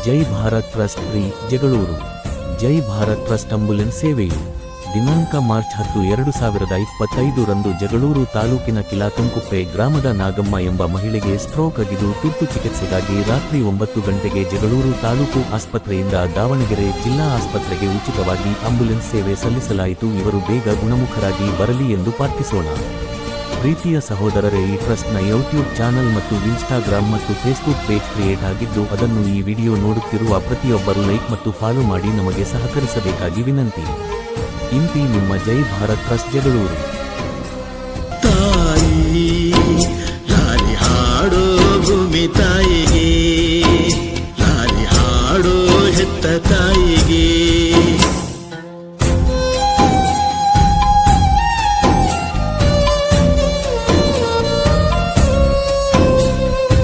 ಜೈ Bharat trust free Jagalur. ಜೈ Bharat trust ambulance ಸೇವೆಯು ದಿನಾಂಕ March 10, 2025 ರಂದು ಜಗಳೂರು ತಾಲೂಕಿನ ಕಿಲಾತುಂಕುಪ್ಪೆ ಗ್ರಾಮದ ನಾಗಮ್ಮ ಎಂಬ ಮಹಿಳೆಗೆ ಸ್ಟ್ರೋಕ್ ಆಗಿದ್ದು ತುರ್ತು ಚಿಕಿತ್ಸೆಗಾಗಿ ರಾತ್ರಿ 9 ಗಂಟೆಗೆ ಜಗಳೂರು ತಾಲೂಕು ಆಸ್ಪತ್ರೆಯಿಂದ ದಾವಣಗೆರೆ ಜಿಲ್ಲಾ ಆಸ್ಪತ್ರೆಗೆ ಉಚಿತವಾಗಿ ಆಂಬ್ಯುಲೆನ್ಸ್ ಸೇವೆ ಸಲ್ಲಿಸಲಾಯಿತು. ಇವರು ಬೇಗ ಗುಣಮುಖರಾಗಿ ಬರಲಿ ಎಂದು ಪ್ರಾರ್ಥಿಸೋಣ. ಪ್ರೀತಿಯ ಸಹೋದರರೇ, ಈ ಟ್ರಸ್ಟ್ನ ಯೂಟ್ಯೂಬ್ ಚಾನಲ್ ಮತ್ತು ಇನ್ಸ್ಟಾಗ್ರಾಮ್ ಮತ್ತು ಫೇಸ್ಬುಕ್ ಪೇಜ್ ಕ್ರಿಯೇಟ್ ಆಗಿದ್ದು ಅದನ್ನು ಈ ವಿಡಿಯೋ ನೋಡುತ್ತಿರುವ ಪ್ರತಿಯೊಬ್ಬರು ಲೈಕ್ ಮತ್ತು ಫಾಲೋ ಮಾಡಿ ನಮಗೆ ಸಹಕರಿಸಬೇಕಾಗಿ ವಿನಂತಿ. ಇಂತಿ ನಿಮ್ಮ ಜೈ ಭಾರತ್ ಟ್ರಸ್ಟ್ ಜಗಳೂರು.